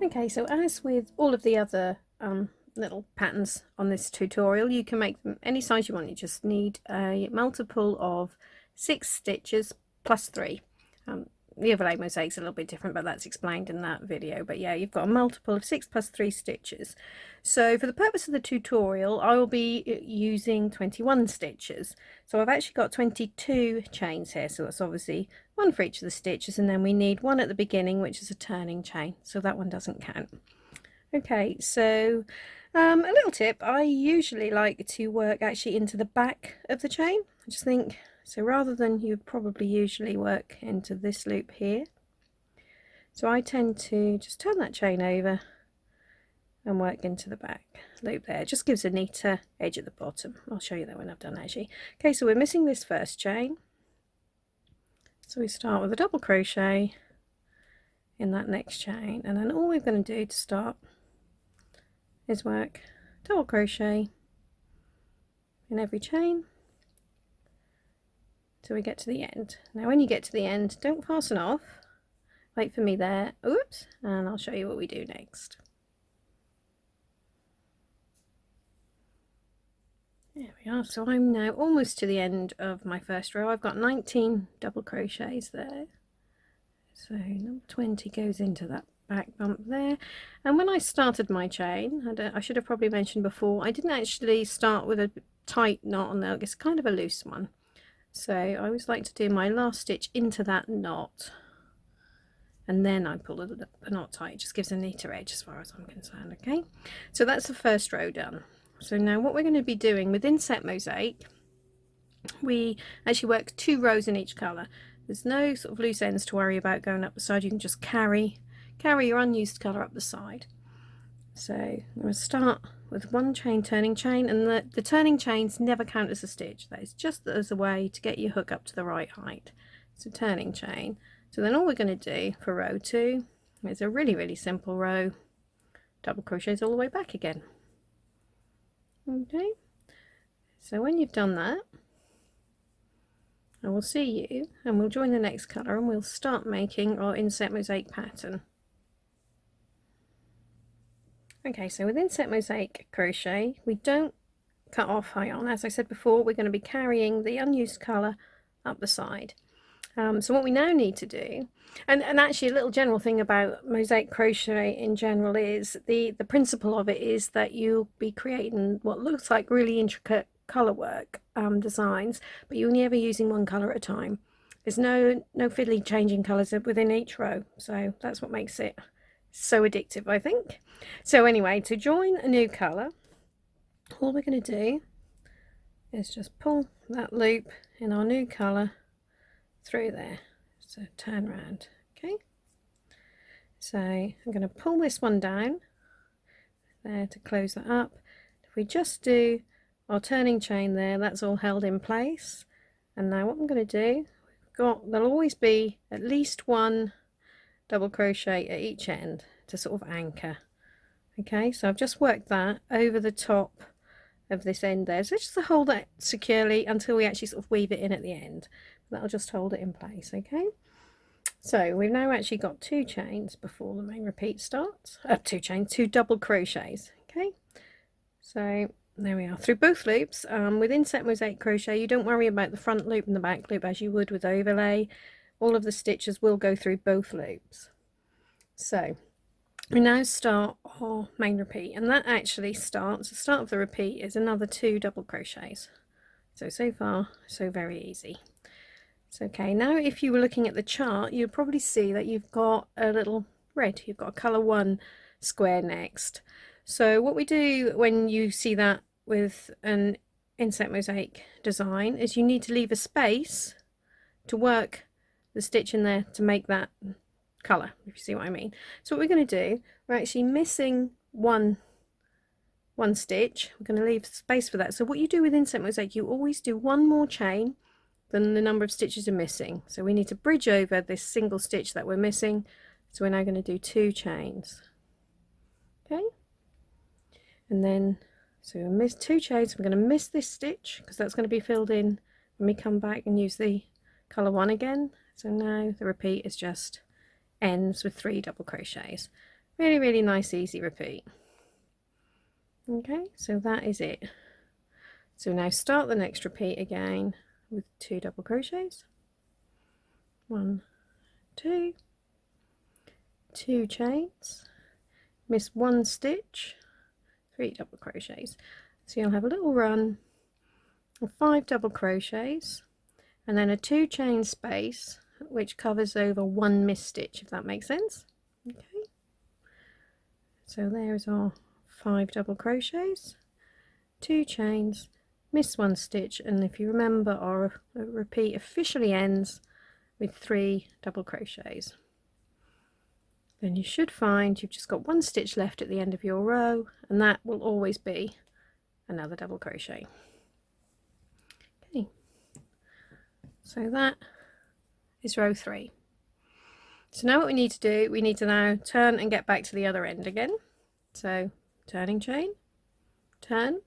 Okay, so as with all of the other little patterns on this tutorial, you can make them any size you want. You just need a multiple of 6 stitches plus 3. The overlay mosaic's a little bit different, but that's explained in that video. But yeah, you've got a multiple of 6 plus 3 stitches. So for the purpose of the tutorial, I will be using 21 stitches. So I've actually got 22 chains here, so that's obviously one for each of the stitches, and then we need one at the beginning, which is a turning chain, so that one doesn't count. Okay, so a little tip, I usually like to work actually into the back of the chain. I just think, so rather than you probably usually work into this loop here, so I tend to just turn that chain over and work into the back loop there. It just gives a neater edge at the bottom. I'll show you that when I've done actually. Okay, so we're missing this first chain, so we start with a double crochet in that next chain, and then all we're going to do to start is work double crochet in every chain till we get to the end. Now when you get to the end, don't fasten off, wait for me there, oops, and I'll show you what we do next. There we are. So I'm now almost to the end of my first row. I've got 19 double crochets there, so number 20 goes into that back bump there. And when I started my chain, I should have probably mentioned before, I didn't actually start with a tight knot on there. It's kind of a loose one, so I always like to do my last stitch into that knot and then I pull the knot tight. It just gives a neater edge as far as I'm concerned. Okay, so that's the first row done. So now what we're going to be doing with Inset Mosaic, we actually work 2 rows in each colour. There's no sort of loose ends to worry about going up the side. You can just carry your unused colour up the side. So I'm going to start with 1 chain turning chain, and the turning chains never count as a stitch. That is just as a way to get your hook up to the right height. So turning chain. So then all we're going to do for row 2 is a really simple row, double crochets all the way back again. Okay, so when you've done that, I will see you and we'll join the next colour and we'll start making our Inset Mosaic pattern. Okay, so with Inset Mosaic Crochet, we don't cut off high on. As I said before, we're going to be carrying the unused colour up the side. So what we now need to do, and actually a little general thing about mosaic crochet in general, is the principle of it is that you'll be creating what looks like really intricate colour work designs, but you're only ever using 1 colour at a time. There's no fiddly changing colours within each row, so that's what makes it so addictive, I think. So anyway, to join a new colour, all we're going to do is just pull that loop in our new colour through there, so turn round. Okay, so I'm going to pull this one down there to close that up. If we just do our turning chain there, that's all held in place. And now what I'm going to do, there'll always be at least 1 double crochet at each end to sort of anchor. Okay, so I've just worked that over the top of this end there, so just to hold that securely until we actually sort of weave it in at the end. That'll just hold it in place. Okay, so we've now actually got 2 chains before the main repeat starts. 2 double crochets. Okay, so there we are through both loops. With Inset Mosaic Crochet, you don't worry about the front loop and the back loop as you would with overlay. All of the stitches will go through both loops. So we now start our main repeat, and that actually starts, the start of the repeat is another 2 double crochets. So far so very easy. So okay, now if you were looking at the chart, you'd probably see that you've got a little red, you've got a colour 1 square next. So what we do when you see that with an Inset Mosaic design is you need to leave a space to work the stitch in there to make that colour, if you see what I mean. So what we're going to do, we're actually missing one stitch. We're going to leave space for that. So what you do with Inset Mosaic, you always do 1 more chain than the number of stitches are missing. So we need to bridge over this single stitch that we're missing. So we're now going to do 2 chains. Okay, and then so we'll miss 2 chains. We're going to miss this stitch because that's going to be filled in when we come back and use the colour 1 again. So now the repeat is just ends with 3 double crochets. Really, really nice, easy repeat. Okay, so that is it. So now start the next repeat again with 2 double crochets. 1, 2, 2 chains, miss 1 stitch, 3 double crochets. So you'll have a little run of 5 double crochets and then a 2 chain space which covers over 1 missed stitch, if that makes sense. Okay, so there's our 5 double crochets, 2 chains, miss 1 stitch, and if you remember, our repeat officially ends with 3 double crochets. Then you should find you've just got 1 stitch left at the end of your row, and that will always be another double crochet. Okay, so that is row 3. So now what we need to do, we need to now turn and get back to the other end again. So turning chain, turn,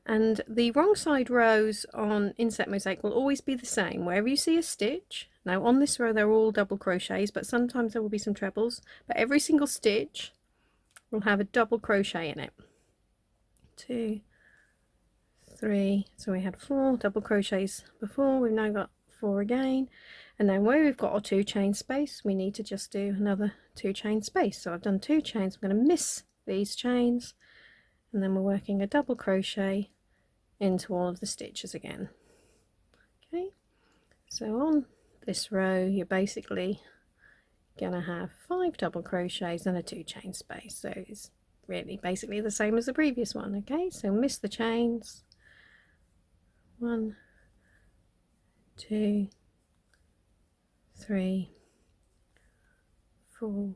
and the wrong side rows on Inset Mosaic will always be the same. Wherever you see a stitch, now on this row they're all double crochets, but sometimes there will be some trebles, but every single stitch will have a double crochet in it. 2, 3, so we had 4 double crochets before, we've now got 4 again, and then where we've got our 2 chain space, we need to just do another 2 chain space. So I've done 2 chains, I'm going to miss these chains, and then we're working a double crochet into all of the stitches again. Okay, so on this row you're basically going to have 5 double crochets and a 2 chain space, so it's really basically the same as the previous one. Okay, so miss the chains, 1, 2, 3, 4,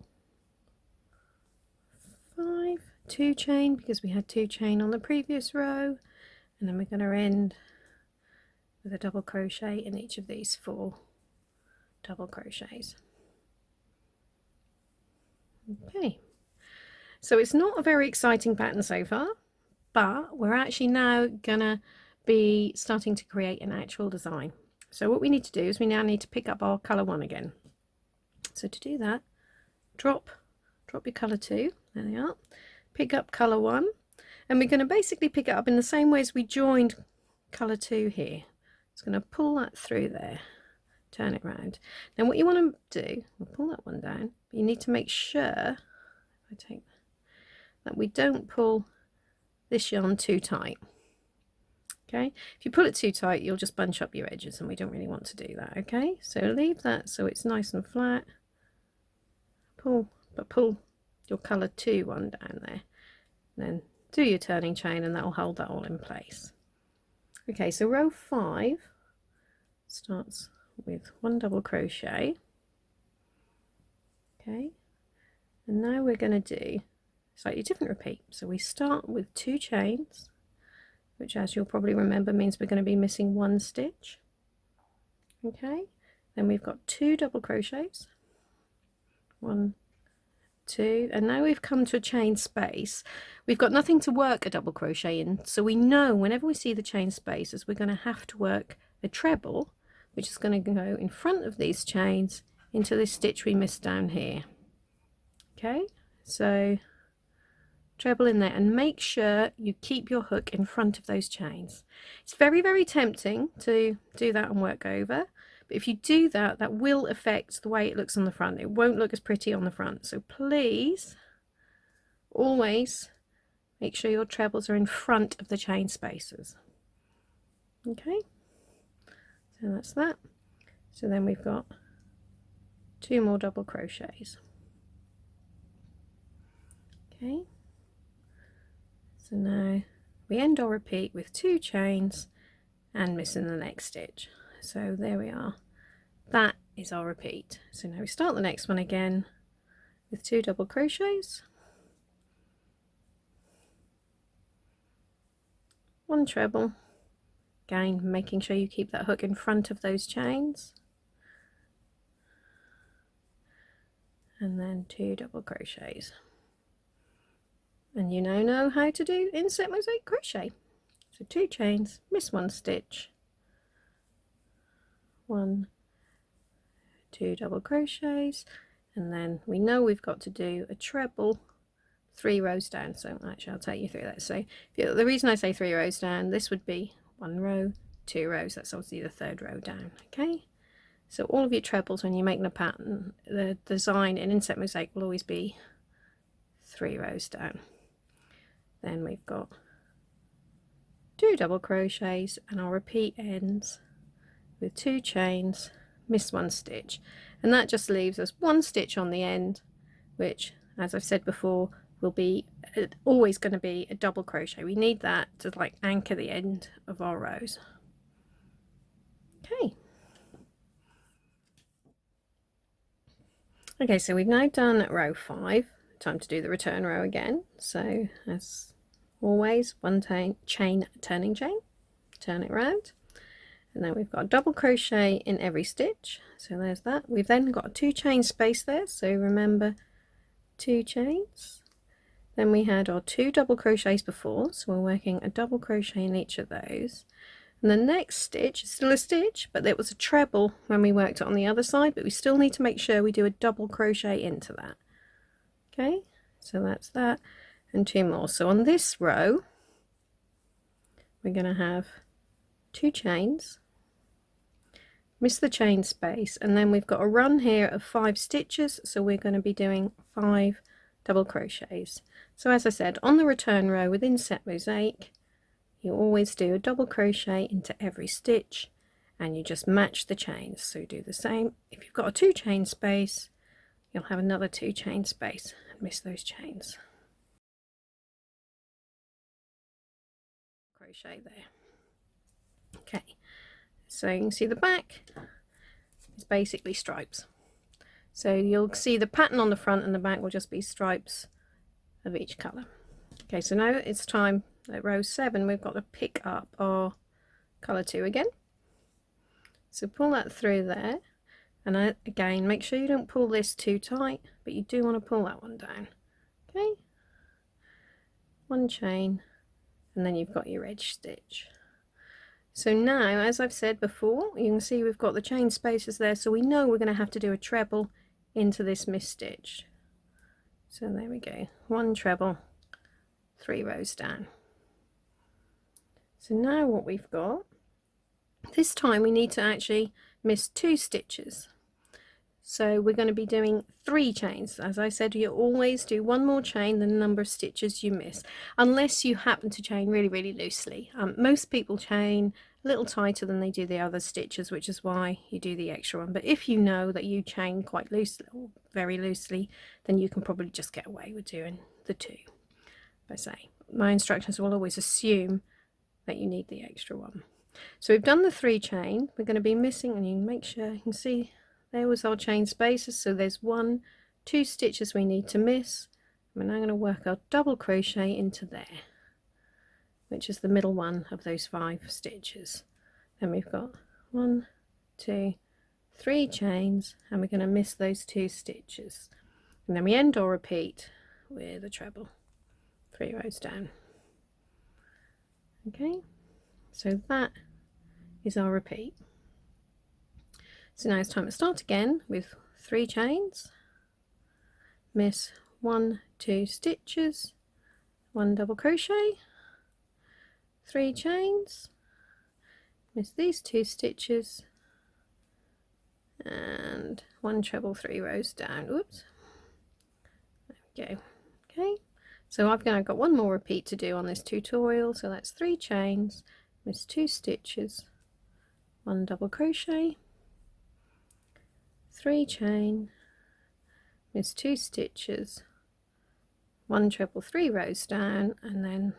5, 2 chain because we had 2 chain on the previous row, and then we're going to end with a double crochet in each of these 4 double crochets. Okay, so it's not a very exciting pattern so far, but we're actually now gonna be starting to create an actual design. So what we need to do is we now need to pick up our colour 1 again. So to do that, drop your colour 2, there they are, pick up colour 1, and we're going to basically pick it up in the same way as we joined colour 2 here. It's going to pull that through there, turn it round. Then what you want to do, we'll pull that one down, but you need to make sure, if I take that, we don't pull this yarn too tight. Okay, if you pull it too tight you'll just bunch up your edges, and we don't really want to do that. Okay, so leave that so it's nice and flat, pull your colour 2 one down there, then do your turning chain, and that will hold that all in place. Okay, so row 5 starts with 1 double crochet. Okay, and now we're going to do a slightly different repeat. So we start with 2 chains, which, as you'll probably remember, means we're going to be missing 1 stitch. Okay, then we've got 2 double crochets, 1, 2, and now we've come to a chain space. We've got nothing to work a double crochet in, so we know whenever we see the chain spaces we're going to have to work a treble, which is going to go in front of these chains into this stitch we missed down here. Okay, so treble in there, and make sure you keep your hook in front of those chains. It's very, very tempting to do that and work over, but if you do that, that will affect the way it looks on the front. It won't look as pretty on the front, so please always make sure your trebles are in front of the chain spaces. Okay, so that's that. So then we've got 2 more double crochets. Okay, so now we end our repeat with 2 chains and missing the next stitch. So there we are, that is our repeat. So now we start the next one again with 2 double crochets, 1 treble, again making sure you keep that hook in front of those chains, and then 2 double crochets. And you now know how to do Inset Mosaic Crochet. So 2 chains, miss 1 stitch, 1, 2 double crochets, and then we know we've got to do a treble 3 rows down. So actually I'll take you through that. So the reason I say 3 rows down, this would be 1 row, 2 rows, that's obviously the 3rd row down. Okay, so all of your trebles when you're making a pattern, the design in Inset Mosaic will always be 3 rows down. Then we've got 2 double crochets, and our repeat ends with 2 chains, miss 1 stitch, and that just leaves us 1 stitch on the end, which, as I've said before, will be always going to be a double crochet. We need that to like anchor the end of our rows. Okay, so we've now done row 5. Time to do the return row again. So as always, 1 chain, turning chain, turn it round, and then we've got a double crochet in every stitch. So there's that. We've then got a 2 chain space there, so remember 2 chains. Then we had our 2 double crochets before, so we're working a double crochet in each of those. And the next stitch is still a stitch, but there was a treble when we worked it on the other side, but we still need to make sure we do a double crochet into that. Okay, so that's that, and 2 more. So on this row we're going to have 2 chains, miss the chain space, and then we've got a run here of 5 stitches, so we're going to be doing 5 double crochets. So as I said, on the return row with Inset Mosaic, you always do a double crochet into every stitch, and you just match the chains. So do the same. If you've got a 2 chain space, you'll have another 2 chain space, and miss those chains. Crochet there. Okay, so you can see the back is basically stripes. So you'll see the pattern on the front, and the back will just be stripes of each colour. Okay, so now it's time at row 7, we've got to pick up our colour 2 again. So pull that through there, and again make sure you don't pull this too tight, but you do want to pull that one down. Okay, 1 chain, and then you've got your edge stitch. So now, as I've said before, you can see we've got the chain spaces there, so we know we're going to have to do a treble into this missed stitch. So there we go, 1 treble, 3 rows down. So now what we've got, this time we need to actually miss 2 stitches. So we're going to be doing 3 chains. As I said, you always do 1 more chain than the number of stitches you miss, unless you happen to chain really, really loosely. Most people chain a little tighter than they do the other stitches, which is why you do the extra one. But if you know that you chain quite loosely, or very loosely, then you can probably just get away with doing the 2. But say, my instructions will always assume that you need the extra one. So we've done the 3 chain. We're going to be missing, and you can make sure you can see there was our chain spaces. So there's 1, 2 stitches we need to miss. We're now going to work our double crochet into there, which is the middle one of those 5 stitches. Then we've got 1, 2, 3 chains, and we're going to miss those 2 stitches, and then we end or repeat with a treble 3 rows down. Okay, so that is our repeat. So now it's time to start again with 3 chains, miss 1, 2 stitches, 1 double crochet, 3 chains, miss these 2 stitches, and 1 treble 3 rows down. Oops, there we go. Okay, so I've got 1 more repeat to do on this tutorial. So that's 3 chains, miss 2 stitches, 1 double crochet, 3 chain, miss 2 stitches, 1 treble 3 rows down, and then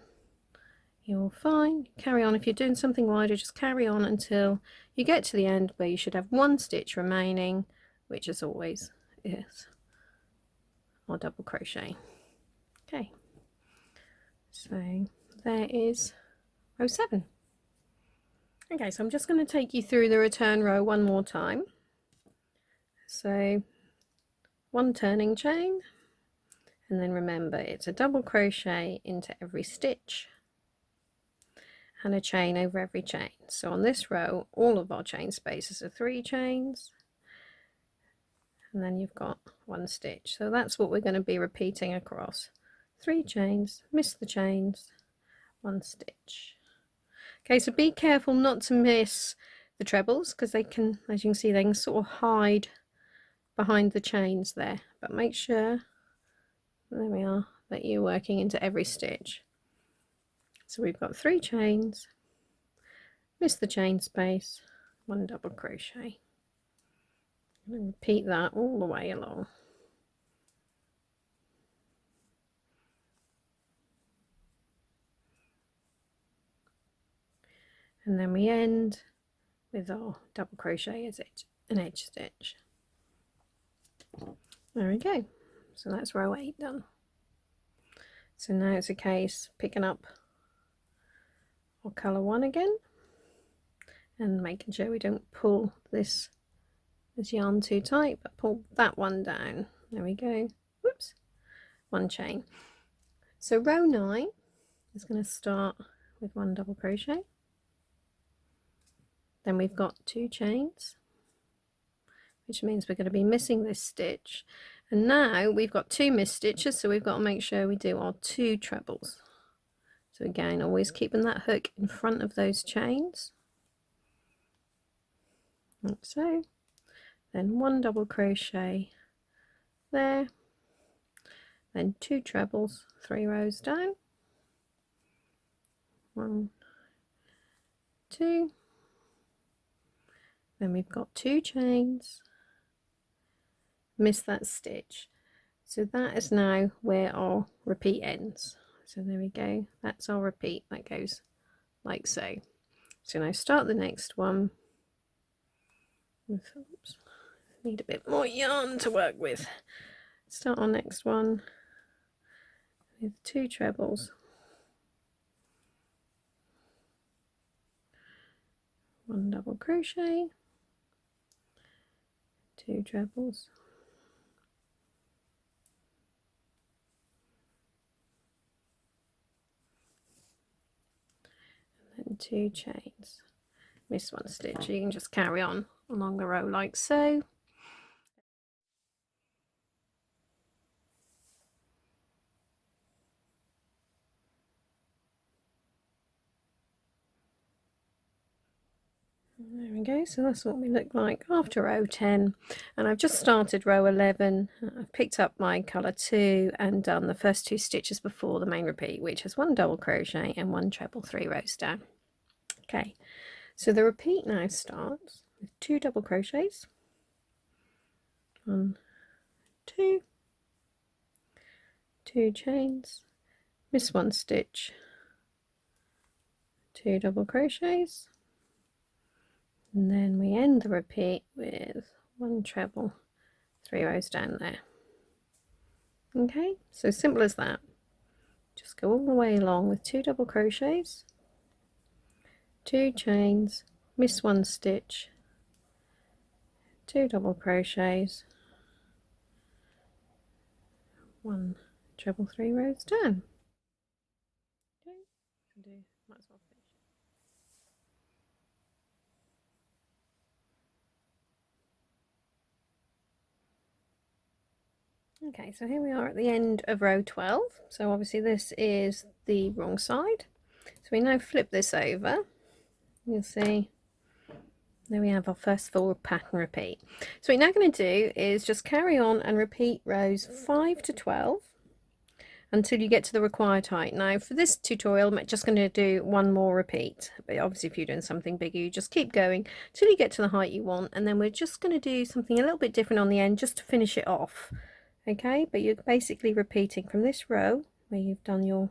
you're fine. Carry on. If you're doing something wider, just carry on until you get to the end where you should have 1 stitch remaining, which as always is our double crochet. Okay, so there is row 7. Okay, so I'm just going to take you through the return row one more time. So 1 turning chain, and then remember it's a double crochet into every stitch and a chain over every chain. So on this row all of our chain spaces are 3 chains, and then you've got 1 stitch. So that's what we're going to be repeating across. 3 chains, miss the chains, 1 stitch. Okay, so be careful not to miss the trebles, because they can, as you can see, they can sort of hide behind the chains there, but make sure, there we are, that you're working into every stitch. So we've got 3 chains, miss the chain space, 1 double crochet, and repeat that all the way along. And then we end with our double crochet as an edge stitch. There we go. So that's row 8 done. So now it's a case picking up our colour 1 again and making sure we don't pull this yarn too tight, but pull that one down. There we go. Whoops. 1 chain. So row 9 is going to start with 1 double crochet. Then we've got 2 chains, which means we're going to be missing this stitch. And now we've got 2 missed stitches, so we've got to make sure we do our 2 trebles. So again, always keeping that hook in front of those chains, like so. Then 1 double crochet there, then 2 trebles, 3 rows down, 1, 2, then we've got 2 chains, miss that stitch. So that is now where our repeat ends. So there we go, that's our repeat, that goes like so. So now start the next one with, oops, need a bit more yarn to work with. Start our next one with 2 trebles, 1 double crochet, 2 trebles, and then 2 chains, miss 1 stitch. You can just carry on along the row like so. There we go, so that's what we look like after row 10, and I've just started row 11. I've picked up my colour 2 and done the first 2 stitches before the main repeat, which is 1 double crochet and 1 treble 3 rows down. Okay, so the repeat now starts with 2 double crochets, 1, 2, 2 chains, miss 1 stitch, 2 double crochets, and then we end the repeat with 1 treble 3 rows down there. Okay, so simple as that. Just go all the way along with 2 double crochets, 2 chains, miss 1 stitch, 2 double crochets, 1 treble 3 rows down. Okay, might as well finish. Okay, so here we are at the end of row 12. So obviously this is the wrong side. So we now flip this over. You'll see there we have our first full pattern repeat. So what we're now going to do is just carry on and repeat rows 5 to 12 until you get to the required height. Now for this tutorial I'm just going to do 1 more repeat, but obviously if you're doing something bigger you just keep going till you get to the height you want, and then we're just going to do something a little bit different on the end just to finish it off. Okay, but you're basically repeating from this row where you've done your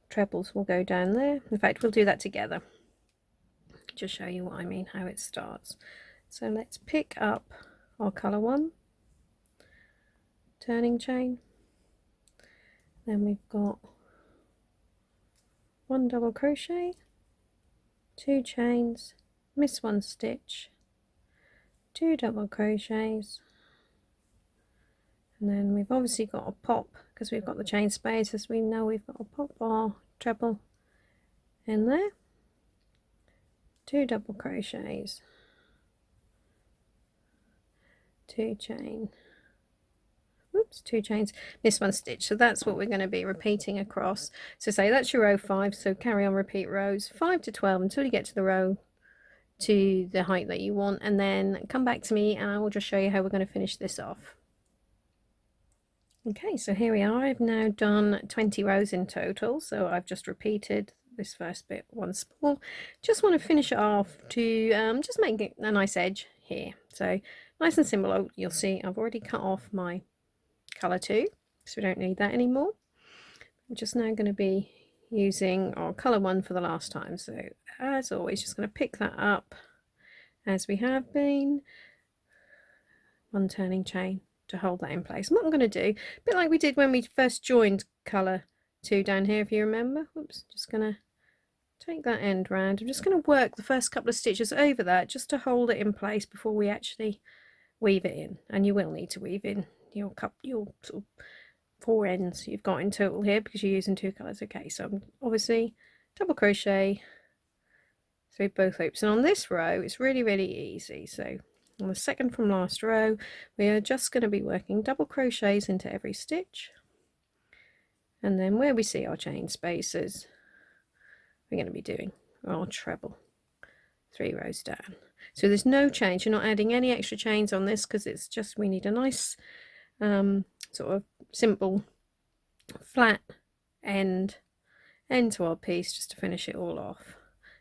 trebles will go down there. In fact, we'll do that together. Just show you what I mean, how it starts. So let's pick up our colour 1, turning chain, then we've got 1 double crochet, 2 chains, miss 1 stitch, 2 double crochets, and then we've obviously got a pop because we've got the chain space, as we know we've got a pop our treble in there, 2 double crochets, 2 chain, oops, 2 chains, miss 1 stitch. So that's what we're going to be repeating across. So say that's your row 5, so carry on, repeat rows 5 to 12 until you get to the row to the height that you want, and then come back to me and I will just show you how we're going to finish this off. Okay, so here we are. I've now done 20 rows in total, so I've just repeated this first bit once more. Just want to finish it off to just make it a nice edge here. So nice and simple. Oh, you'll see I've already cut off my colour 2, so we don't need that anymore. I'm just now going to be using our colour 1 for the last time. So as always, just going to pick that up as we have been, 1 turning chain to hold that in place. And what I'm going to do, a bit like we did when we first joined colour 2 down here, if you remember. Oops, just going to take that end round. I'm just going to work the first couple of stitches over that just to hold it in place before we actually weave it in. And you will need to weave in your sort of 4 ends you've got in total here because you're using 2 colours. Okay, so I'm obviously double crochet through both loops, and on this row it's really easy. So on the second from last row, we are just going to be working double crochets into every stitch, and then where we see our chain spaces, we're going to be doing our treble 3 rows down. So there's no change, you're not adding any extra chains on this because it's just, we need a nice sort of simple flat end to our piece just to finish it all off.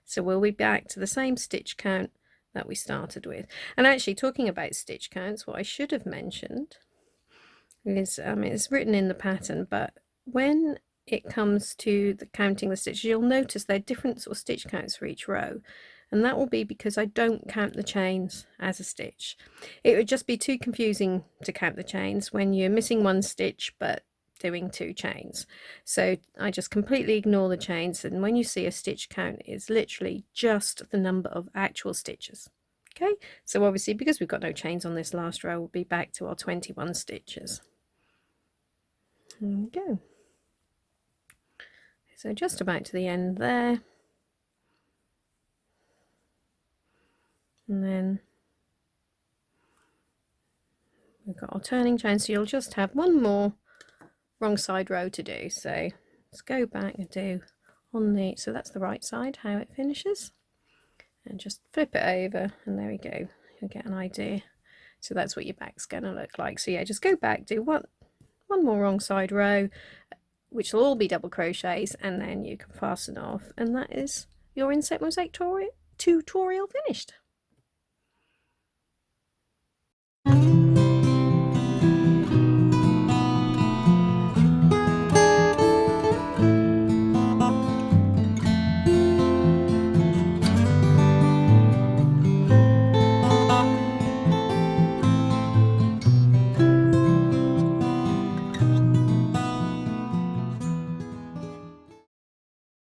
So we'll be back to the same stitch count that we started with. And actually, talking about stitch counts, what I should have mentioned is it's written in the pattern, but when it comes to the counting the stitches, you'll notice they're different sort of stitch counts for each row, and that will be because I don't count the chains as a stitch. It would just be too confusing to count the chains when you're missing 1 stitch but doing 2 chains. So I just completely ignore the chains, and when you see a stitch count, it's literally just the number of actual stitches. Okay, so obviously because we've got no chains on this last row, we'll be back to our 21 stitches. There we go. So just about to the end there, and then we've got our turning chain, so you'll just have 1 more wrong side row to do. So let's go back and do on the, so that's the right side, how it finishes, and just flip it over, and there we go, you'll get an idea. So that's what your back's going to look like. So yeah, just go back, do one more wrong side row, which will all be double crochets, and then you can fasten off, and that is your Inset Mosaic tutorial finished.